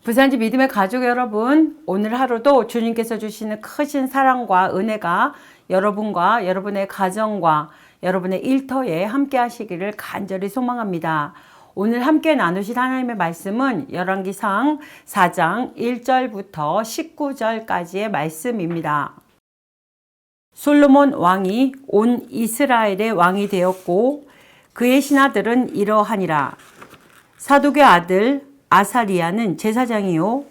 부산지 믿음의 가족 여러분, 오늘 하루도 주님께서 주시는 크신 사랑과 은혜가 여러분과 여러분의 가정과 여러분의 일터에 함께 하시기를 간절히 소망합니다. 오늘 함께 나누실 하나님의 말씀은 열왕기상 4장 1절부터 19절까지의 말씀입니다. 솔로몬 왕이 온 이스라엘의 왕이 되었고 그의 신하들은 이러하니라. 사독의 아들 아사리야는 제사장이요,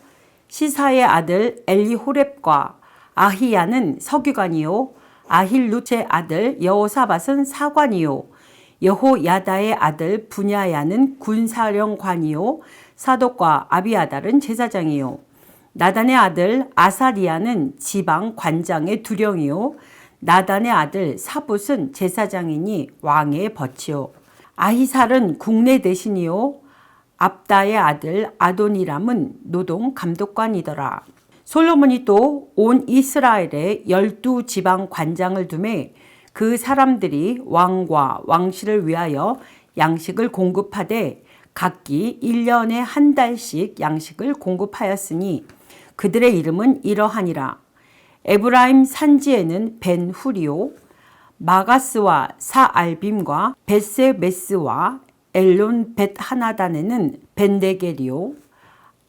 시사의 아들 엘리호렙과 아히야는 서기관이요, 아힐룻의 아들 여호사밧은 사관이요, 여호야다의 아들 분야야는 군사령관이요, 사독과 아비아달은 제사장이요, 나단의 아들 아사리야는 지방 관장의 두령이요, 나단의 아들 사붓은 제사장이니 왕의 벗이요, 아히살은 국내 대신이요, 압다의 아들 아도니람은 노동 감독관이더라. 솔로몬이 또 온 이스라엘에 12지방 관장을 두매 그 사람들이 왕과 왕실을 위하여 양식을 공급하되 각기 1년에 한 달씩 양식을 공급하였으니 그들의 이름은 이러하니라. 에브라임 산지에는 벤후리오, 마가스와 사알빔과 베세메스와 엘론 벳 하나단에는 벤데게리오,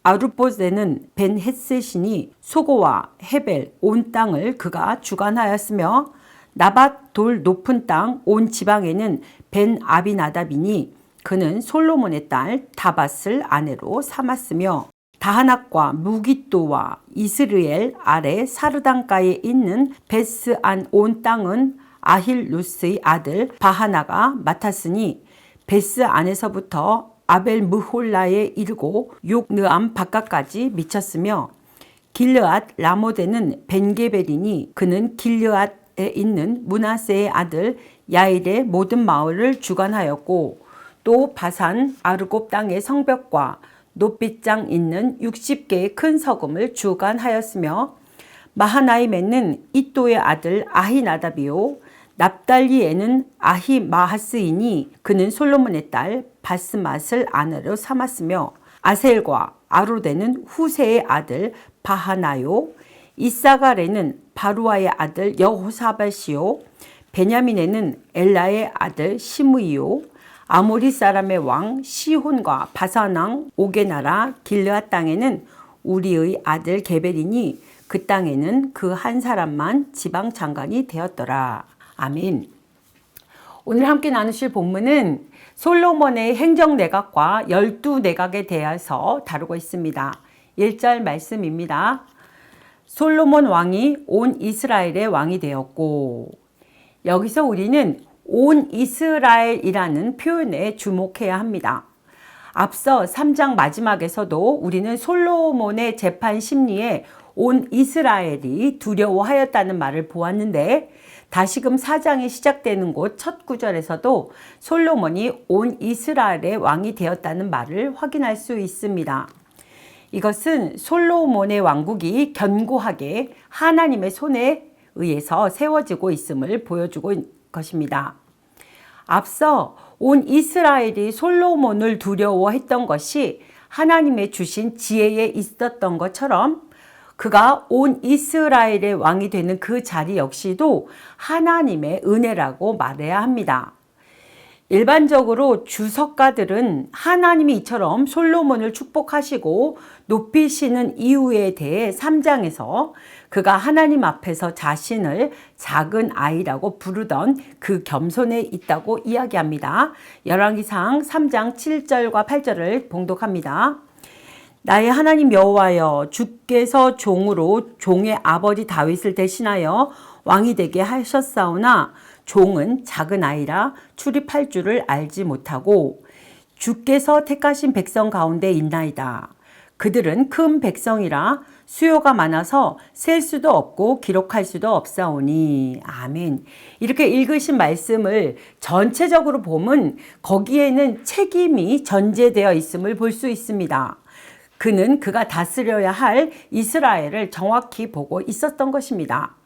아룻봇에는 벤헤셋이니 소고와 헤벨 온 땅을 그가 주관하였으며 나밧 돌 높은 땅 온 지방에는 벤 아비나답이니 그는 솔로몬의 딸 다밧을 아내로 삼았으며 다하낙과 무깃도와 이스르엘 아래 사르단가에 있는 베스안 온 땅은 아힐루스의 아들 바하나가 맡았으니 베스 안에서부터 아벨 무홀라에 이르고 욕느암 바깥까지 미쳤으며 길르앗 라모데는 벤게벨이니 그는 길르앗에 있는 므낫세의 아들 야일의 모든 마을을 주관하였고 또 바산 아르곱 땅의 성벽과 놋빗장 있는 60개의 큰 서금을 주관하였으며 마하나임에는 이또의 아들 아히나답이요 납달리에는 아히마하스이니 그는 솔로몬의 딸 바스맛을 아내로 삼았으며 아셀과 아로데는 후세의 아들 바하나요, 이사갈에는 바루아의 아들 여호사밧이요, 베냐민에는 엘라의 아들 시므이요, 아모리 사람의 왕 시혼과 바산 왕 옥의 나라 길르앗 땅에는 우리의 아들 게벨이니 그 땅에는 그 한 사람만 지방 장관이 되었더라. 아멘. 오늘 함께 나누실 본문은 솔로몬의 행정내각과 12내각에 대해서 다루고 있습니다. 1절 말씀입니다. 솔로몬 왕이 온 이스라엘의 왕이 되었고, 여기서 우리는 온 이스라엘이라는 표현에 주목해야 합니다. 앞서 3장 마지막에서도 우리는 솔로몬의 재판 심리에 온 이스라엘이 두려워하였다는 말을 보았는데 다시금 4장이 시작되는 곳 첫 구절에서도 솔로몬이 온 이스라엘의 왕이 되었다는 말을 확인할 수 있습니다. 이것은 솔로몬의 왕국이 견고하게 하나님의 손에 의해서 세워지고 있음을 보여주고 있는 것입니다. 앞서 온 이스라엘이 솔로몬을 두려워했던 것이 하나님의 주신 지혜에 있었던 것처럼 그가 온 이스라엘의 왕이 되는 그 자리 역시도 하나님의 은혜라고 말해야 합니다. 일반적으로 주석가들은 하나님이 이처럼 솔로몬을 축복하시고 높이시는 이유에 대해 3장에서 그가 하나님 앞에서 자신을 작은 아이라고 부르던 그 겸손에 있다고 이야기합니다. 열왕기상 3장 7절과 8절을 봉독합니다. 나의 하나님 여호와여, 주께서 종으로 종의 아버지 다윗을 대신하여 왕이 되게 하셨사오나 종은 작은 아이라 출입할 줄을 알지 못하고 주께서 택하신 백성 가운데 있나이다. 그들은 큰 백성이라 수요가 많아서 셀 수도 없고 기록할 수도 없사오니. 아멘. 이렇게 읽으신 말씀을 전체적으로 보면 거기에는 책임이 전제되어 있음을 볼 수 있습니다. 그는 그가 다스려야 할 이스라엘을 정확히 보고 있었던 것입니다.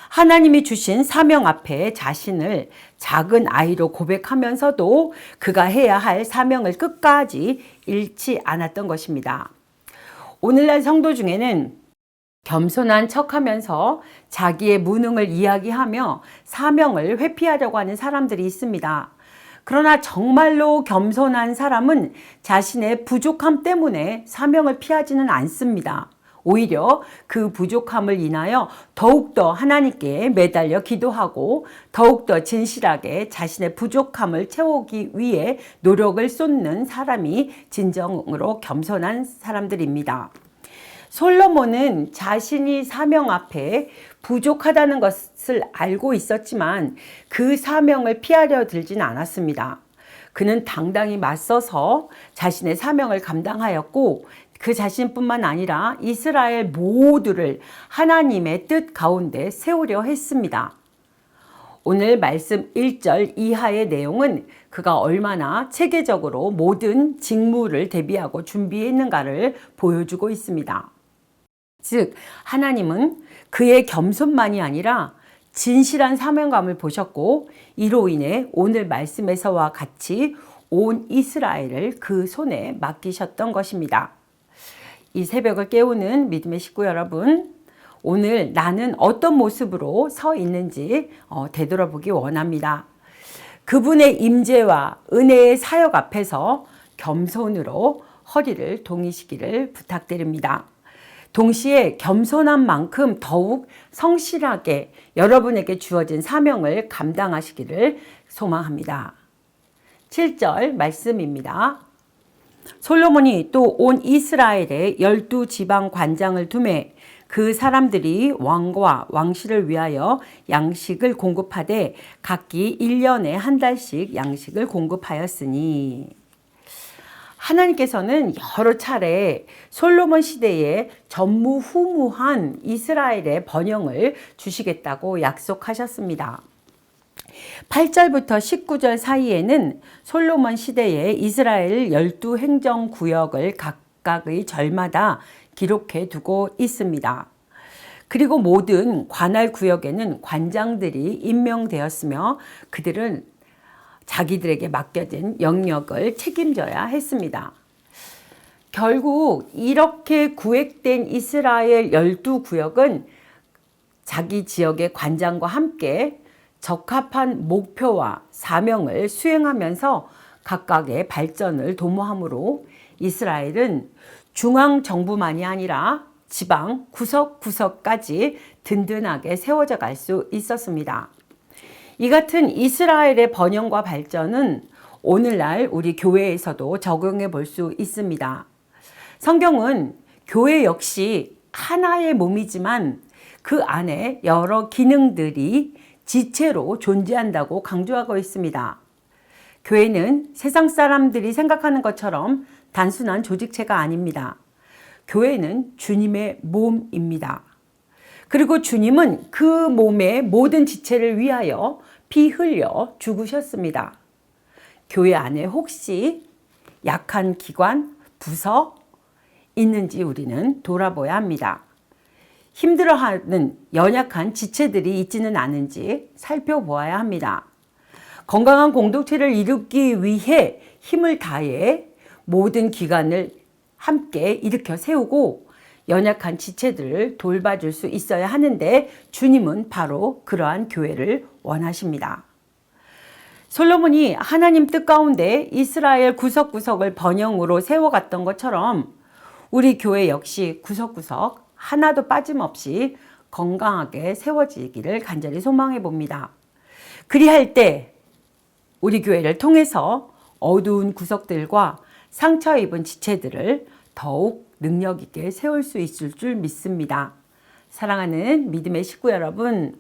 하나님이 주신 사명 앞에 자신을 작은 아이로 고백하면서도 그가 해야 할 사명을 끝까지 잃지 않았던 것입니다. 오늘날 성도 중에는 겸손한 척하면서 자기의 무능을 이야기하며 사명을 회피하려고 하는 사람들이 있습니다. 그러나 정말로 겸손한 사람은 자신의 부족함 때문에 사명을 피하지는 않습니다. 오히려 그 부족함을 인하여 더욱더 하나님께 매달려 기도하고 더욱더 진실하게 자신의 부족함을 채우기 위해 노력을 쏟는 사람이 진정으로 겸손한 사람들입니다. 솔로몬은 자신이 사명 앞에 부족하다는 것을 알고 있었지만 그 사명을 피하려 들지는 않았습니다. 그는 당당히 맞서서 자신의 사명을 감당하였고 그 자신뿐만 아니라 이스라엘 모두를 하나님의 뜻 가운데 세우려 했습니다. 오늘 말씀 1절 이하의 내용은 그가 얼마나 체계적으로 모든 직무를 대비하고 준비했는가를 보여주고 있습니다. 즉, 하나님은 그의 겸손만이 아니라 진실한 사명감을 보셨고 이로 인해 오늘 말씀에서와 같이 온 이스라엘을 그 손에 맡기셨던 것입니다. 이 새벽을 깨우는 믿음의 식구 여러분, 오늘 나는 어떤 모습으로 서 있는지 되돌아보기 원합니다. 그분의 임재와 은혜의 사역 앞에서 겸손으로 허리를 동이시기를 부탁드립니다. 동시에 겸손한 만큼 더욱 성실하게 여러분에게 주어진 사명을 감당하시기를 소망합니다. 7절 말씀입니다. 솔로몬이 또 온 이스라엘에 12지방 관장을 두매 그 사람들이 왕과 왕실을 위하여 양식을 공급하되 각기 1년에 한 달씩 양식을 공급하였으니, 하나님께서는 여러 차례 솔로몬 시대에 전무후무한 이스라엘의 번영을 주시겠다고 약속하셨습니다. 8절부터 19절 사이에는 솔로몬 시대에 이스라엘 12행정구역을 각각의 절마다 기록해 두고 있습니다. 그리고 모든 관할 구역에는 관장들이 임명되었으며 그들은 자기들에게 맡겨진 영역을 책임져야 했습니다. 결국 이렇게 구획된 이스라엘 12구역은 자기 지역의 관장과 함께 적합한 목표와 사명을 수행하면서 각각의 발전을 도모하므로 이스라엘은 중앙정부만이 아니라 지방 구석구석까지 든든하게 세워져 갈 수 있었습니다. 이 같은 이스라엘의 번영과 발전은 오늘날 우리 교회에서도 적용해 볼 수 있습니다. 성경은 교회 역시 하나의 몸이지만 그 안에 여러 기능들이 지체로 존재한다고 강조하고 있습니다. 교회는 세상 사람들이 생각하는 것처럼 단순한 조직체가 아닙니다. 교회는 주님의 몸입니다. 그리고 주님은 그 몸의 모든 지체를 위하여 피 흘려 죽으셨습니다. 교회 안에 혹시 약한 기관, 부서 있는지 우리는 돌아봐야 합니다. 힘들어하는 연약한 지체들이 있지는 않은지 살펴보아야 합니다. 건강한 공동체를 이루기 위해 힘을 다해 모든 기관을 함께 일으켜 세우고 연약한 지체들을 돌봐줄 수 있어야 하는데 주님은 바로 그러한 교회를 원하십니다. 솔로몬이 하나님 뜻 가운데 이스라엘 구석구석을 번영으로 세워갔던 것처럼 우리 교회 역시 구석구석 하나도 빠짐없이 건강하게 세워지기를 간절히 소망해 봅니다. 그리할 때 우리 교회를 통해서 어두운 구석들과 상처 입은 지체들을 더욱 능력 있게 세울 수 있을 줄 믿습니다. 사랑하는 믿음의 식구 여러분,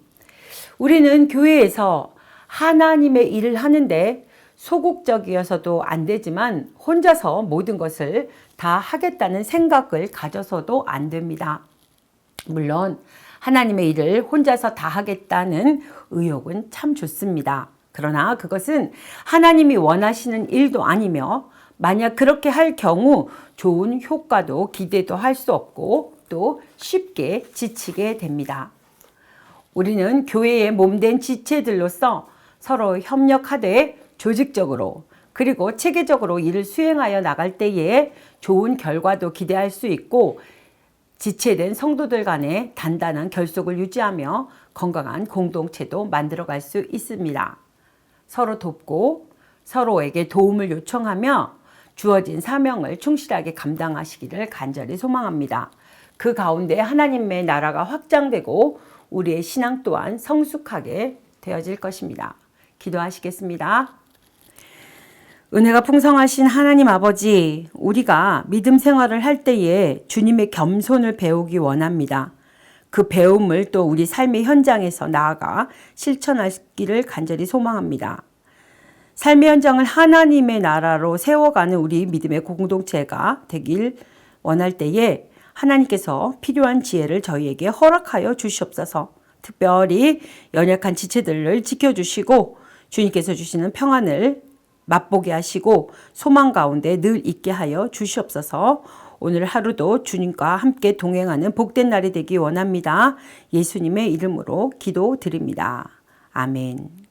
우리는 교회에서 하나님의 일을 하는데 소극적이어서도 안 되지만 혼자서 모든 것을 다 하겠다는 생각을 가져서도 안 됩니다. 물론 하나님의 일을 혼자서 다 하겠다는 의욕은 참 좋습니다. 그러나 그것은 하나님이 원하시는 일도 아니며 만약 그렇게 할 경우 좋은 효과도 기대도 할 수 없고 또 쉽게 지치게 됩니다. 우리는 교회의 몸된 지체들로서 서로 협력하되 조직적으로 그리고 체계적으로 일을 수행하여 나갈 때에 좋은 결과도 기대할 수 있고 지체된 성도들 간의 단단한 결속을 유지하며 건강한 공동체도 만들어갈 수 있습니다. 서로 돕고 서로에게 도움을 요청하며 주어진 사명을 충실하게 감당하시기를 간절히 소망합니다. 그 가운데 하나님의 나라가 확장되고 우리의 신앙 또한 성숙하게 되어질 것입니다. 기도하시겠습니다. 은혜가 풍성하신 하나님 아버지, 우리가 믿음 생활을 할 때에 주님의 겸손을 배우기 원합니다. 그 배움을 또 우리 삶의 현장에서 나아가 실천하기를 간절히 소망합니다. 삶의 현장을 하나님의 나라로 세워가는 우리 믿음의 공동체가 되길 원할 때에 하나님께서 필요한 지혜를 저희에게 허락하여 주시옵소서. 특별히 연약한 지체들을 지켜주시고 주님께서 주시는 평안을 맛보게 하시고 소망 가운데 늘 있게 하여 주시옵소서. 오늘 하루도 주님과 함께 동행하는 복된 날이 되기 원합니다. 예수님의 이름으로 기도드립니다. 아멘.